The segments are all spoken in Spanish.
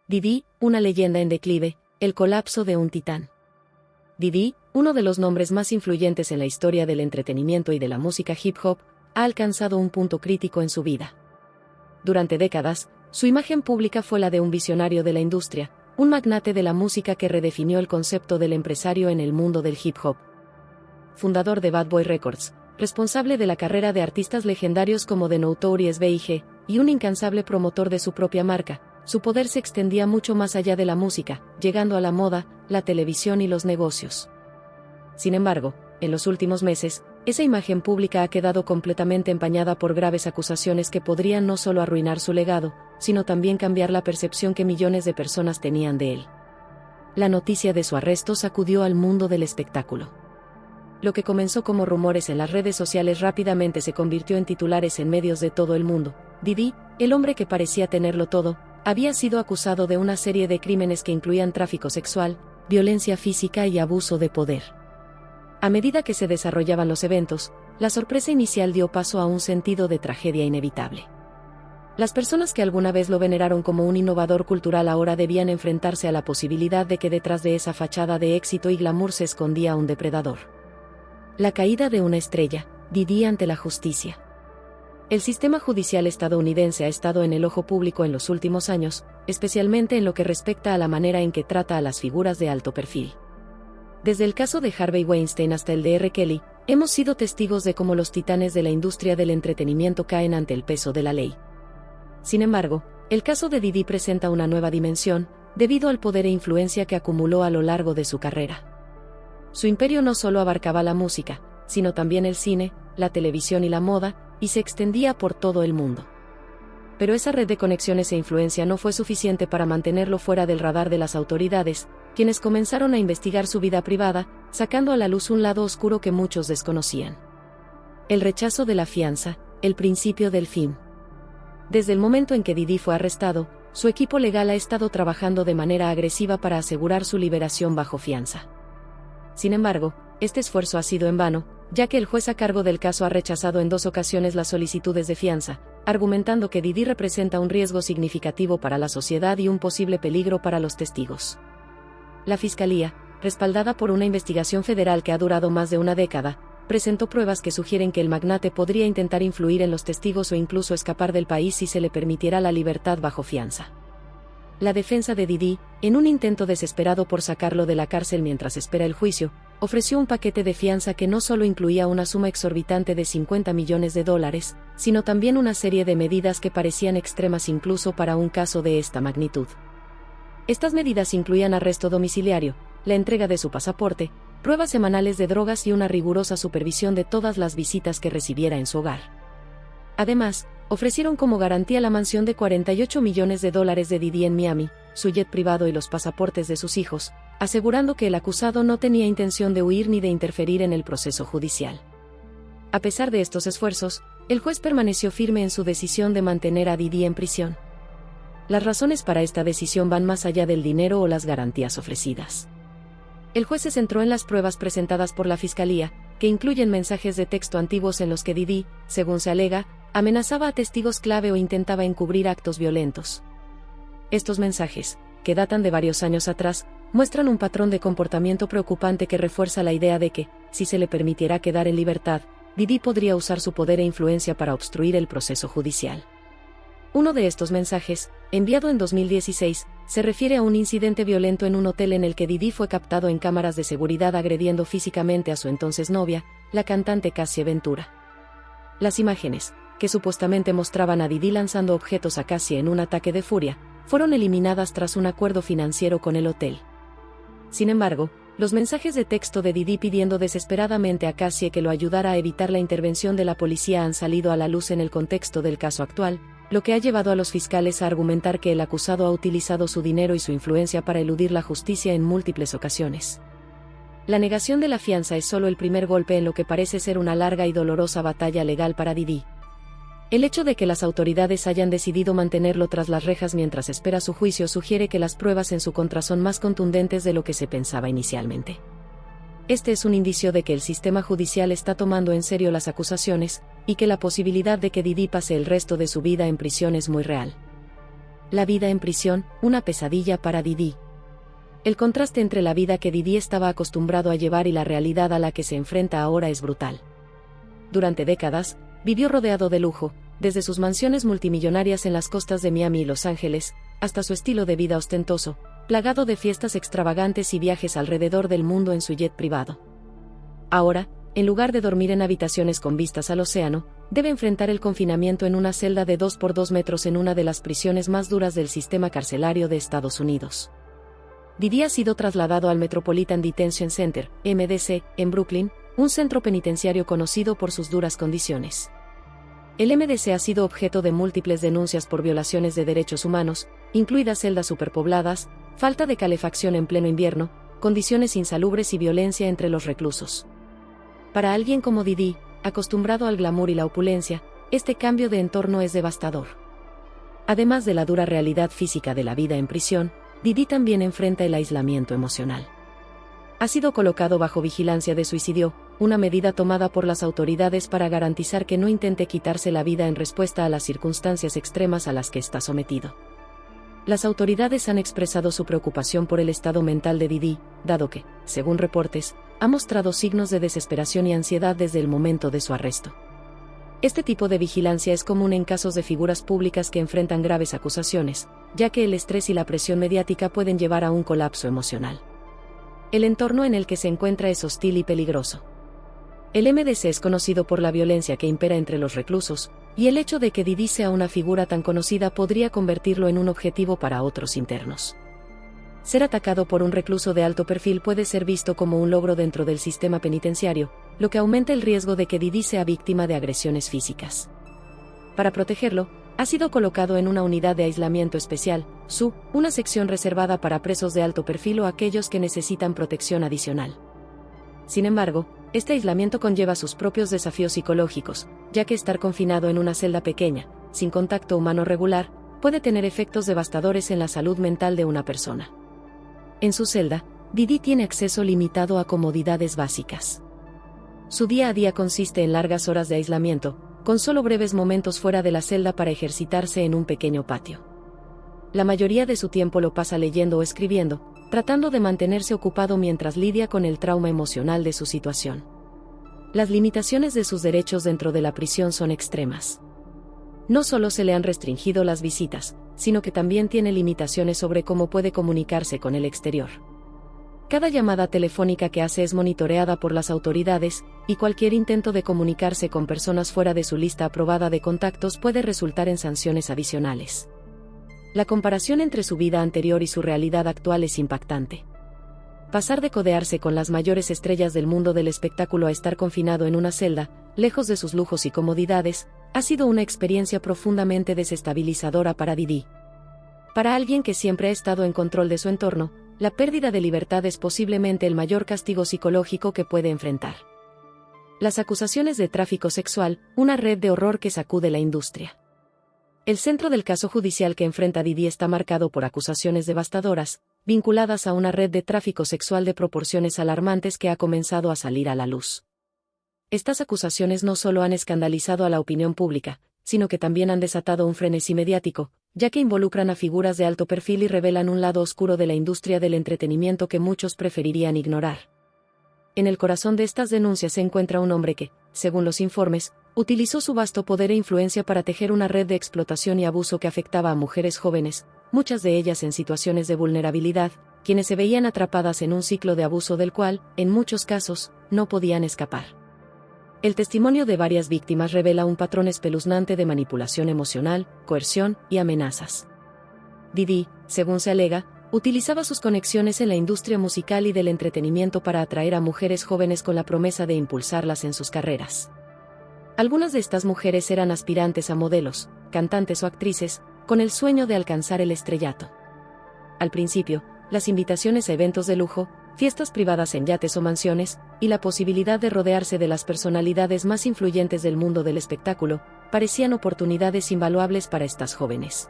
Diddy, una leyenda en declive, el colapso de un titán. Diddy, uno de los nombres más influyentes en la historia del entretenimiento y de la música hip hop, ha alcanzado un punto crítico en su vida. Durante décadas, su imagen pública fue la de un visionario de la industria, un magnate de la música que redefinió el concepto del empresario en el mundo del hip hop. Fundador de Bad Boy Records, responsable de la carrera de artistas legendarios como The Notorious B.I.G., y un incansable promotor de su propia marca, su poder se extendía mucho más allá de la música, llegando a la moda, la televisión y los negocios. Sin embargo, en los últimos meses, esa imagen pública ha quedado completamente empañada por graves acusaciones que podrían no solo arruinar su legado, sino también cambiar la percepción que millones de personas tenían de él. La noticia de su arresto sacudió al mundo del espectáculo. Lo que comenzó como rumores en las redes sociales rápidamente se convirtió en titulares en medios de todo el mundo. Diddy, el hombre que parecía tenerlo todo, había sido acusado de una serie de crímenes que incluían tráfico sexual, violencia física y abuso de poder. A medida que se desarrollaban los eventos, la sorpresa inicial dio paso a un sentido de tragedia inevitable. Las personas que alguna vez lo veneraron como un innovador cultural ahora debían enfrentarse a la posibilidad de que detrás de esa fachada de éxito y glamour se escondía un depredador. La caída de una estrella, Diddy ante la justicia. El sistema judicial estadounidense ha estado en el ojo público en los últimos años, especialmente en lo que respecta a la manera en que trata a las figuras de alto perfil. Desde el caso de Harvey Weinstein hasta el de R. Kelly, hemos sido testigos de cómo los titanes de la industria del entretenimiento caen ante el peso de la ley. Sin embargo, el caso de Diddy presenta una nueva dimensión, debido al poder e influencia que acumuló a lo largo de su carrera. Su imperio no solo abarcaba la música, sino también el cine, la televisión y la moda, y se extendía por todo el mundo. Pero esa red de conexiones e influencia no fue suficiente para mantenerlo fuera del radar de las autoridades, quienes comenzaron a investigar su vida privada, sacando a la luz un lado oscuro que muchos desconocían. El rechazo de la fianza, el principio del fin. Desde el momento en que Diddy fue arrestado, su equipo legal ha estado trabajando de manera agresiva para asegurar su liberación bajo fianza. Sin embargo, este esfuerzo ha sido en vano, ya que el juez a cargo del caso ha rechazado en 2 ocasiones las solicitudes de fianza, argumentando que Diddy representa un riesgo significativo para la sociedad y un posible peligro para los testigos. La Fiscalía, respaldada por una investigación federal que ha durado más de una década, presentó pruebas que sugieren que el magnate podría intentar influir en los testigos o incluso escapar del país si se le permitiera la libertad bajo fianza. La defensa de Diddy, en un intento desesperado por sacarlo de la cárcel mientras espera el juicio, ofreció un paquete de fianza que no solo incluía una suma exorbitante de $50 millones, sino también una serie de medidas que parecían extremas incluso para un caso de esta magnitud. Estas medidas incluían arresto domiciliario, la entrega de su pasaporte, pruebas semanales de drogas y una rigurosa supervisión de todas las visitas que recibiera en su hogar. Además, ofrecieron como garantía la mansión de $48 millones de Diddy en Miami, su jet privado y los pasaportes de sus hijos, asegurando que el acusado no tenía intención de huir ni de interferir en el proceso judicial. A pesar de estos esfuerzos, el juez permaneció firme en su decisión de mantener a Diddy en prisión. Las razones para esta decisión van más allá del dinero o las garantías ofrecidas. El juez se centró en las pruebas presentadas por la Fiscalía, que incluyen mensajes de texto antiguos en los que Diddy, según se alega, amenazaba a testigos clave o intentaba encubrir actos violentos. Estos mensajes, que datan de varios años atrás, muestran un patrón de comportamiento preocupante que refuerza la idea de que, si se le permitiera quedar en libertad, Diddy podría usar su poder e influencia para obstruir el proceso judicial. Uno de estos mensajes, enviado en 2016, se refiere a un incidente violento en un hotel en el que Diddy fue captado en cámaras de seguridad agrediendo físicamente a su entonces novia, la cantante Cassie Ventura. Las imágenes, que supuestamente mostraban a Diddy lanzando objetos a Cassie en un ataque de furia, fueron eliminadas tras un acuerdo financiero con el hotel. Sin embargo, los mensajes de texto de Diddy pidiendo desesperadamente a Cassie que lo ayudara a evitar la intervención de la policía han salido a la luz en el contexto del caso actual, lo que ha llevado a los fiscales a argumentar que el acusado ha utilizado su dinero y su influencia para eludir la justicia en múltiples ocasiones. La negación de la fianza es solo el primer golpe en lo que parece ser una larga y dolorosa batalla legal para Diddy. El hecho de que las autoridades hayan decidido mantenerlo tras las rejas mientras espera su juicio sugiere que las pruebas en su contra son más contundentes de lo que se pensaba inicialmente. Este es un indicio de que el sistema judicial está tomando en serio las acusaciones, y que la posibilidad de que Diddy pase el resto de su vida en prisión es muy real. La vida en prisión, una pesadilla para Didi. El contraste entre la vida que Didi estaba acostumbrado a llevar y la realidad a la que se enfrenta ahora es brutal. Durante décadas, vivió rodeado de lujo, desde sus mansiones multimillonarias en las costas de Miami y Los Ángeles, hasta su estilo de vida ostentoso, plagado de fiestas extravagantes y viajes alrededor del mundo en su jet privado. Ahora, en lugar de dormir en habitaciones con vistas al océano, debe enfrentar el confinamiento en una celda de 2 por 2 metros en una de las prisiones más duras del sistema carcelario de Estados Unidos. Didi ha sido trasladado al Metropolitan Detention Center, MDC, en Brooklyn, un centro penitenciario conocido por sus duras condiciones. El MDC ha sido objeto de múltiples denuncias por violaciones de derechos humanos, incluidas celdas superpobladas, falta de calefacción en pleno invierno, condiciones insalubres y violencia entre los reclusos. Para alguien como Didi, acostumbrado al glamour y la opulencia, este cambio de entorno es devastador. Además de la dura realidad física de la vida en prisión, Didi también enfrenta el aislamiento emocional. Ha sido colocado bajo vigilancia de suicidio, una medida tomada por las autoridades para garantizar que no intente quitarse la vida en respuesta a las circunstancias extremas a las que está sometido. Las autoridades han expresado su preocupación por el estado mental de Didi, dado que, según reportes, ha mostrado signos de desesperación y ansiedad desde el momento de su arresto. Este tipo de vigilancia es común en casos de figuras públicas que enfrentan graves acusaciones, ya que el estrés y la presión mediática pueden llevar a un colapso emocional. El entorno en el que se encuentra es hostil y peligroso. El MDC es conocido por la violencia que impera entre los reclusos, y el hecho de que Didi sea una figura tan conocida podría convertirlo en un objetivo para otros internos. Ser atacado por un recluso de alto perfil puede ser visto como un logro dentro del sistema penitenciario, lo que aumenta el riesgo de que Didi sea víctima de agresiones físicas. Para protegerlo, ha sido colocado en una unidad de aislamiento especial, SU, una sección reservada para presos de alto perfil o aquellos que necesitan protección adicional. Sin embargo, este aislamiento conlleva sus propios desafíos psicológicos, ya que estar confinado en una celda pequeña, sin contacto humano regular, puede tener efectos devastadores en la salud mental de una persona. En su celda, Didi tiene acceso limitado a comodidades básicas. Su día a día consiste en largas horas de aislamiento, con solo breves momentos fuera de la celda para ejercitarse en un pequeño patio. La mayoría de su tiempo lo pasa leyendo o escribiendo, tratando de mantenerse ocupado mientras lidia con el trauma emocional de su situación. Las limitaciones de sus derechos dentro de la prisión son extremas. No solo se le han restringido las visitas, sino que también tiene limitaciones sobre cómo puede comunicarse con el exterior. Cada llamada telefónica que hace es monitoreada por las autoridades, y cualquier intento de comunicarse con personas fuera de su lista aprobada de contactos puede resultar en sanciones adicionales. La comparación entre su vida anterior y su realidad actual es impactante. Pasar de codearse con las mayores estrellas del mundo del espectáculo a estar confinado en una celda, lejos de sus lujos y comodidades, ha sido una experiencia profundamente desestabilizadora para Didi. Para alguien que siempre ha estado en control de su entorno, la pérdida de libertad es posiblemente el mayor castigo psicológico que puede enfrentar. Las acusaciones de tráfico sexual, una red de horror que sacude la industria. El centro del caso judicial que enfrenta Didi está marcado por acusaciones devastadoras, vinculadas a una red de tráfico sexual de proporciones alarmantes que ha comenzado a salir a la luz. Estas acusaciones no solo han escandalizado a la opinión pública, sino que también han desatado un frenesí mediático, ya que involucran a figuras de alto perfil y revelan un lado oscuro de la industria del entretenimiento que muchos preferirían ignorar. En el corazón de estas denuncias se encuentra un hombre que, según los informes, utilizó su vasto poder e influencia para tejer una red de explotación y abuso que afectaba a mujeres jóvenes, muchas de ellas en situaciones de vulnerabilidad, quienes se veían atrapadas en un ciclo de abuso del cual, en muchos casos, no podían escapar. El testimonio de varias víctimas revela un patrón espeluznante de manipulación emocional, coerción y amenazas. Didi, según se alega, utilizaba sus conexiones en la industria musical y del entretenimiento para atraer a mujeres jóvenes con la promesa de impulsarlas en sus carreras. Algunas de estas mujeres eran aspirantes a modelos, cantantes o actrices, con el sueño de alcanzar el estrellato. Al principio, las invitaciones a eventos de lujo, fiestas privadas en yates o mansiones, y la posibilidad de rodearse de las personalidades más influyentes del mundo del espectáculo, parecían oportunidades invaluables para estas jóvenes.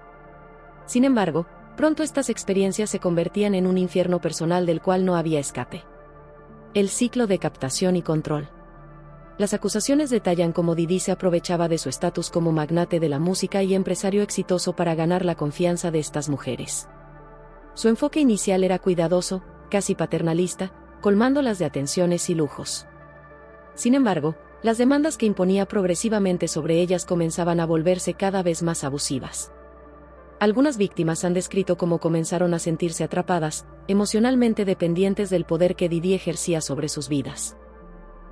Sin embargo, pronto estas experiencias se convertían en un infierno personal del cual no había escape. El ciclo de captación y control. Las acusaciones detallan cómo Diddy se aprovechaba de su estatus como magnate de la música y empresario exitoso para ganar la confianza de estas mujeres. Su enfoque inicial era cuidadoso, casi paternalista, colmándolas de atenciones y lujos. Sin embargo, las demandas que imponía progresivamente sobre ellas comenzaban a volverse cada vez más abusivas. Algunas víctimas han descrito cómo comenzaron a sentirse atrapadas, emocionalmente dependientes del poder que Diddy ejercía sobre sus vidas.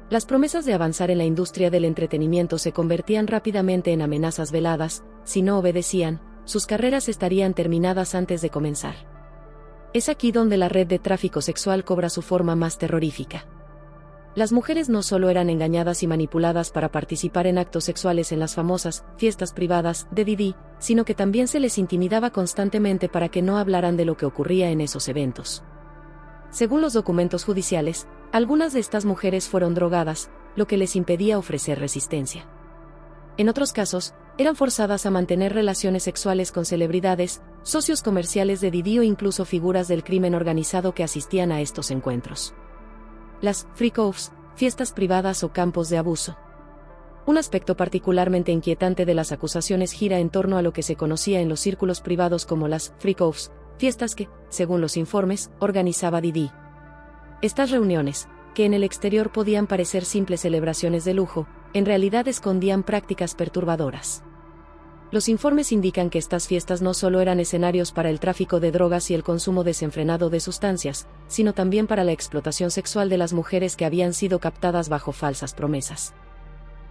Las promesas de avanzar en la industria del entretenimiento se convertían rápidamente en amenazas veladas. Si no obedecían, sus carreras estarían terminadas antes de comenzar. Es aquí donde la red de tráfico sexual cobra su forma más terrorífica. Las mujeres no solo eran engañadas y manipuladas para participar en actos sexuales en las famosas fiestas privadas de Diddy, sino que también se les intimidaba constantemente para que no hablaran de lo que ocurría en esos eventos. Según los documentos judiciales, algunas de estas mujeres fueron drogadas, lo que les impedía ofrecer resistencia. En otros casos, eran forzadas a mantener relaciones sexuales con celebridades, socios comerciales de Diddy o incluso figuras del crimen organizado que asistían a estos encuentros. Las freak-offs, fiestas privadas o campos de abuso. Un aspecto particularmente inquietante de las acusaciones gira en torno a lo que se conocía en los círculos privados como las freak-offs, fiestas que, según los informes, organizaba Diddy. Estas reuniones, que en el exterior podían parecer simples celebraciones de lujo, en realidad escondían prácticas perturbadoras. Los informes indican que estas fiestas no solo eran escenarios para el tráfico de drogas y el consumo desenfrenado de sustancias, sino también para la explotación sexual de las mujeres que habían sido captadas bajo falsas promesas.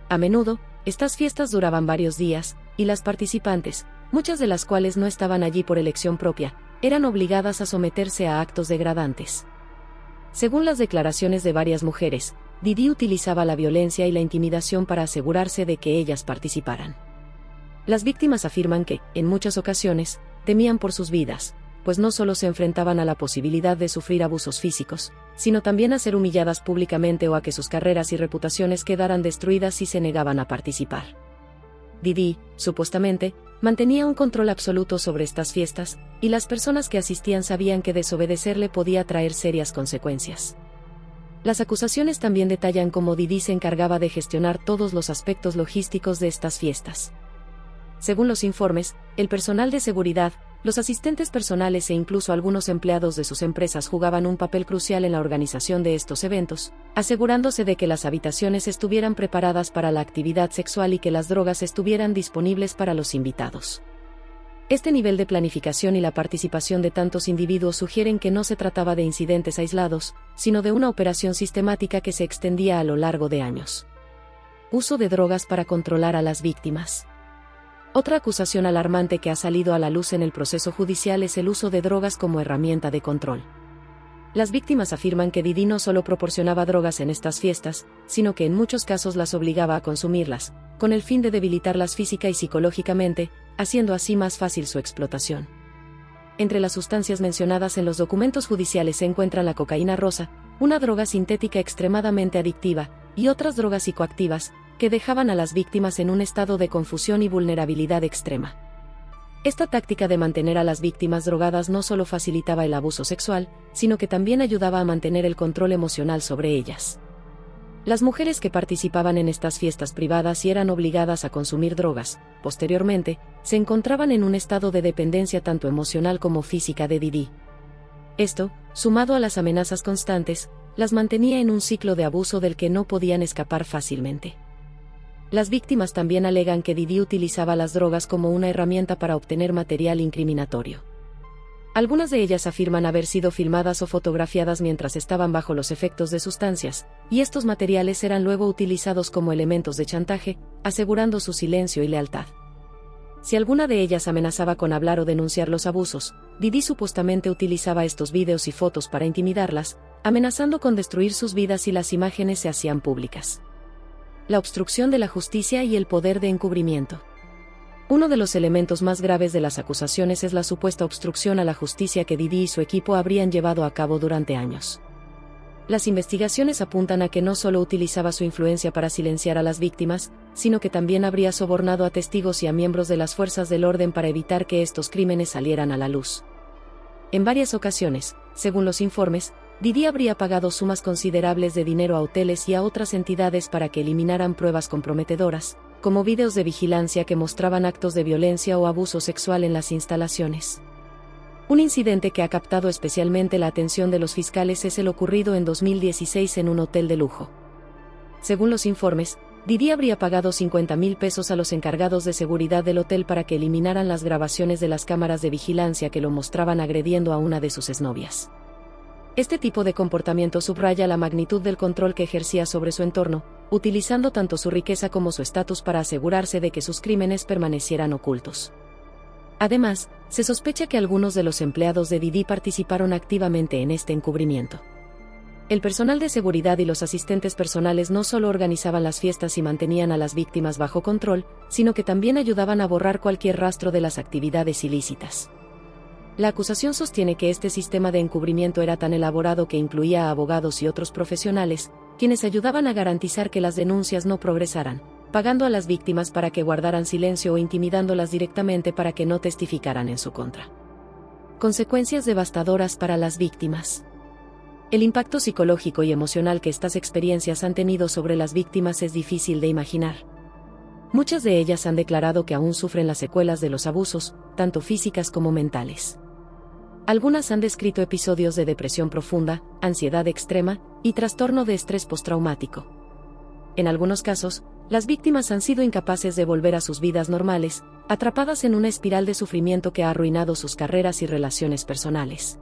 A menudo, estas fiestas duraban varios días, y las participantes, muchas de las cuales no estaban allí por elección propia, eran obligadas a someterse a actos degradantes. Según las declaraciones de varias mujeres, Diddy utilizaba la violencia y la intimidación para asegurarse de que ellas participaran. Las víctimas afirman que, en muchas ocasiones, temían por sus vidas, pues no solo se enfrentaban a la posibilidad de sufrir abusos físicos, sino también a ser humilladas públicamente o a que sus carreras y reputaciones quedaran destruidas si se negaban a participar. Diddy, supuestamente, mantenía un control absoluto sobre estas fiestas, y las personas que asistían sabían que desobedecerle podía traer serias consecuencias. Las acusaciones también detallan cómo Diddy se encargaba de gestionar todos los aspectos logísticos de estas fiestas. Según los informes, el personal de seguridad, los asistentes personales e incluso algunos empleados de sus empresas jugaban un papel crucial en la organización de estos eventos, asegurándose de que las habitaciones estuvieran preparadas para la actividad sexual y que las drogas estuvieran disponibles para los invitados. Este nivel de planificación y la participación de tantos individuos sugieren que no se trataba de incidentes aislados, sino de una operación sistemática que se extendía a lo largo de años. Uso de drogas para controlar a las víctimas. Otra acusación alarmante que ha salido a la luz en el proceso judicial es el uso de drogas como herramienta de control. Las víctimas afirman que Diddy no solo proporcionaba drogas en estas fiestas, sino que en muchos casos las obligaba a consumirlas, con el fin de debilitarlas física y psicológicamente, haciendo así más fácil su explotación. Entre las sustancias mencionadas en los documentos judiciales se encuentran la cocaína rosa, una droga sintética extremadamente adictiva, y otras drogas psicoactivas, que dejaban a las víctimas en un estado de confusión y vulnerabilidad extrema. Esta táctica de mantener a las víctimas drogadas no solo facilitaba el abuso sexual, sino que también ayudaba a mantener el control emocional sobre ellas. Las mujeres que participaban en estas fiestas privadas y eran obligadas a consumir drogas, posteriormente, se encontraban en un estado de dependencia tanto emocional como física de Diddy. Esto, sumado a las amenazas constantes, las mantenía en un ciclo de abuso del que no podían escapar fácilmente. Las víctimas también alegan que Diddy utilizaba las drogas como una herramienta para obtener material incriminatorio. Algunas de ellas afirman haber sido filmadas o fotografiadas mientras estaban bajo los efectos de sustancias, y estos materiales eran luego utilizados como elementos de chantaje, asegurando su silencio y lealtad. Si alguna de ellas amenazaba con hablar o denunciar los abusos, Diddy supuestamente utilizaba estos vídeos y fotos para intimidarlas, amenazando con destruir sus vidas si las imágenes se hacían públicas. La obstrucción de la justicia y el poder de encubrimiento. Uno de los elementos más graves de las acusaciones es la supuesta obstrucción a la justicia que Diddy y su equipo habrían llevado a cabo durante años. Las investigaciones apuntan a que no solo utilizaba su influencia para silenciar a las víctimas, sino que también habría sobornado a testigos y a miembros de las fuerzas del orden para evitar que estos crímenes salieran a la luz. En varias ocasiones, según los informes, Didi habría pagado sumas considerables de dinero a hoteles y a otras entidades para que eliminaran pruebas comprometedoras, como vídeos de vigilancia que mostraban actos de violencia o abuso sexual en las instalaciones. Un incidente que ha captado especialmente la atención de los fiscales es el ocurrido en 2016 en un hotel de lujo. Según los informes, Didi habría pagado 50,000 pesos a los encargados de seguridad del hotel para que eliminaran las grabaciones de las cámaras de vigilancia que lo mostraban agrediendo a una de sus exnovias. Este tipo de comportamiento subraya la magnitud del control que ejercía sobre su entorno, utilizando tanto su riqueza como su estatus para asegurarse de que sus crímenes permanecieran ocultos. Además, se sospecha que algunos de los empleados de Didi participaron activamente en este encubrimiento. El personal de seguridad y los asistentes personales no solo organizaban las fiestas y mantenían a las víctimas bajo control, sino que también ayudaban a borrar cualquier rastro de las actividades ilícitas. La acusación sostiene que este sistema de encubrimiento era tan elaborado que incluía a abogados y otros profesionales, quienes ayudaban a garantizar que las denuncias no progresaran, pagando a las víctimas para que guardaran silencio o intimidándolas directamente para que no testificaran en su contra. Consecuencias devastadoras para las víctimas. El impacto psicológico y emocional que estas experiencias han tenido sobre las víctimas es difícil de imaginar. Muchas de ellas han declarado que aún sufren las secuelas de los abusos, tanto físicas como mentales. Algunas han descrito episodios de depresión profunda, ansiedad extrema y trastorno de estrés postraumático. En algunos casos, las víctimas han sido incapaces de volver a sus vidas normales, atrapadas en una espiral de sufrimiento que ha arruinado sus carreras y relaciones personales.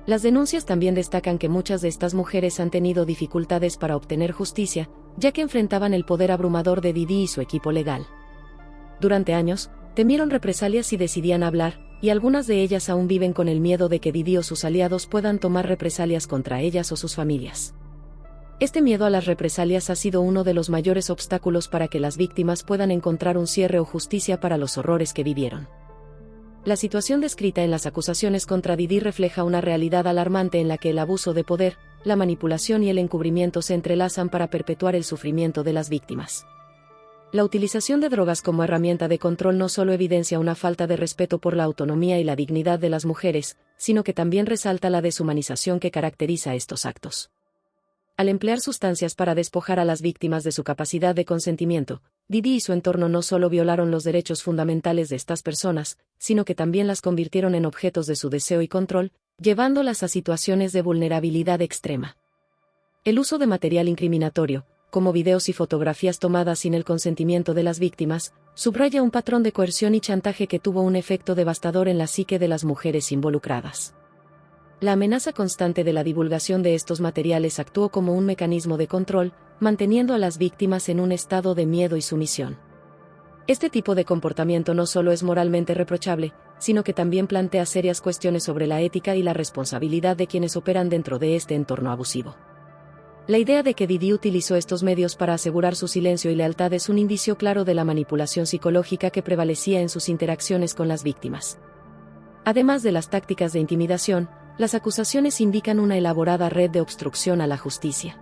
Las denuncias también destacan que muchas de estas mujeres han tenido dificultades para obtener justicia, ya que enfrentaban el poder abrumador de Didi y su equipo legal. Durante años, temieron represalias si decidían hablar, y algunas de ellas aún viven con el miedo de que Didi o sus aliados puedan tomar represalias contra ellas o sus familias. Este miedo a las represalias ha sido uno de los mayores obstáculos para que las víctimas puedan encontrar un cierre o justicia para los horrores que vivieron. La situación descrita en las acusaciones contra Didi refleja una realidad alarmante en la que el abuso de poder, la manipulación y el encubrimiento se entrelazan para perpetuar el sufrimiento de las víctimas. La utilización de drogas como herramienta de control no solo evidencia una falta de respeto por la autonomía y la dignidad de las mujeres, sino que también resalta la deshumanización que caracteriza estos actos. Al emplear sustancias para despojar a las víctimas de su capacidad de consentimiento, Didi y su entorno no solo violaron los derechos fundamentales de estas personas, sino que también las convirtieron en objetos de su deseo y control, llevándolas a situaciones de vulnerabilidad extrema. El uso de material incriminatorio, como videos y fotografías tomadas sin el consentimiento de las víctimas, subraya un patrón de coerción y chantaje que tuvo un efecto devastador en la psique de las mujeres involucradas. La amenaza constante de la divulgación de estos materiales actuó como un mecanismo de control, manteniendo a las víctimas en un estado de miedo y sumisión. Este tipo de comportamiento no solo es moralmente reprochable, sino que también plantea serias cuestiones sobre la ética y la responsabilidad de quienes operan dentro de este entorno abusivo. La idea de que Didi utilizó estos medios para asegurar su silencio y lealtad es un indicio claro de la manipulación psicológica que prevalecía en sus interacciones con las víctimas. Además de las tácticas de intimidación, las acusaciones indican una elaborada red de obstrucción a la justicia.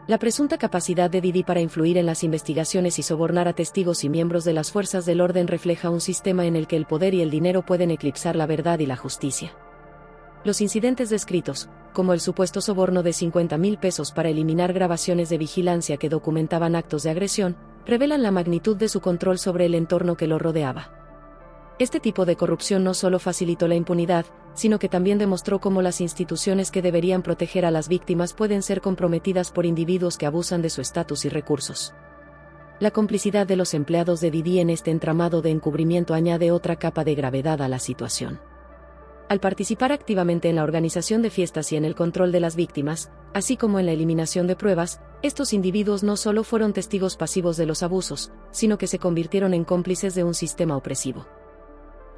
La presunta capacidad de Didi para influir en las investigaciones y sobornar a testigos y miembros de las fuerzas del orden refleja un sistema en el que el poder y el dinero pueden eclipsar la verdad y la justicia. Los incidentes descritos, como el supuesto soborno de 50,000 pesos para eliminar grabaciones de vigilancia que documentaban actos de agresión, revelan la magnitud de su control sobre el entorno que lo rodeaba. Este tipo de corrupción no solo facilitó la impunidad, sino que también demostró cómo las instituciones que deberían proteger a las víctimas pueden ser comprometidas por individuos que abusan de su estatus y recursos. La complicidad de los empleados de Didi en este entramado de encubrimiento añade otra capa de gravedad a la situación. Al participar activamente en la organización de fiestas y en el control de las víctimas, así como en la eliminación de pruebas, estos individuos no solo fueron testigos pasivos de los abusos, sino que se convirtieron en cómplices de un sistema opresivo.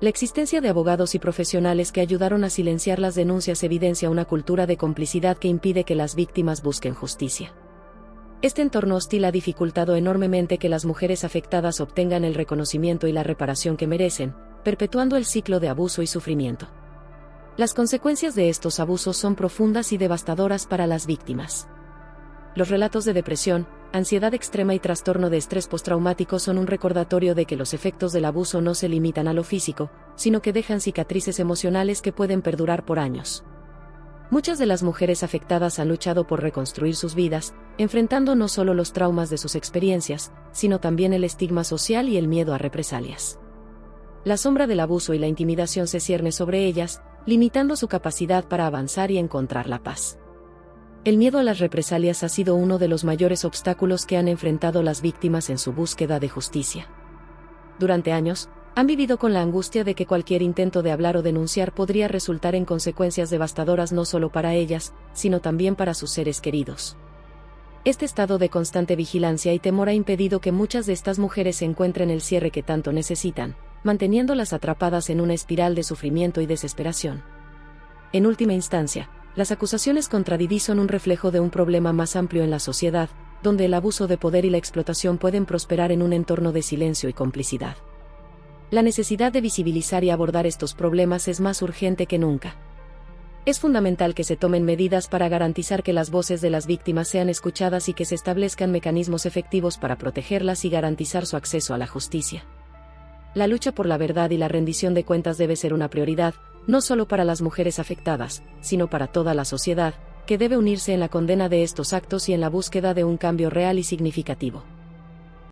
La existencia de abogados y profesionales que ayudaron a silenciar las denuncias evidencia una cultura de complicidad que impide que las víctimas busquen justicia. Este entorno hostil ha dificultado enormemente que las mujeres afectadas obtengan el reconocimiento y la reparación que merecen, perpetuando el ciclo de abuso y sufrimiento. Las consecuencias de estos abusos son profundas y devastadoras para las víctimas. Los relatos de depresión, ansiedad extrema y trastorno de estrés postraumático son un recordatorio de que los efectos del abuso no se limitan a lo físico, sino que dejan cicatrices emocionales que pueden perdurar por años. Muchas de las mujeres afectadas han luchado por reconstruir sus vidas, enfrentando no solo los traumas de sus experiencias, sino también el estigma social y el miedo a represalias. La sombra del abuso y la intimidación se cierne sobre ellas, limitando su capacidad para avanzar y encontrar la paz. El miedo a las represalias ha sido uno de los mayores obstáculos que han enfrentado las víctimas en su búsqueda de justicia. Durante años, han vivido con la angustia de que cualquier intento de hablar o denunciar podría resultar en consecuencias devastadoras no solo para ellas, sino también para sus seres queridos. Este estado de constante vigilancia y temor ha impedido que muchas de estas mujeres encuentren el cierre que tanto necesitan, manteniéndolas atrapadas en una espiral de sufrimiento y desesperación. En última instancia, las acusaciones contra Didi son un reflejo de un problema más amplio en la sociedad, donde el abuso de poder y la explotación pueden prosperar en un entorno de silencio y complicidad. La necesidad de visibilizar y abordar estos problemas es más urgente que nunca. Es fundamental que se tomen medidas para garantizar que las voces de las víctimas sean escuchadas y que se establezcan mecanismos efectivos para protegerlas y garantizar su acceso a la justicia. La lucha por la verdad y la rendición de cuentas debe ser una prioridad, no solo para las mujeres afectadas, sino para toda la sociedad, que debe unirse en la condena de estos actos y en la búsqueda de un cambio real y significativo.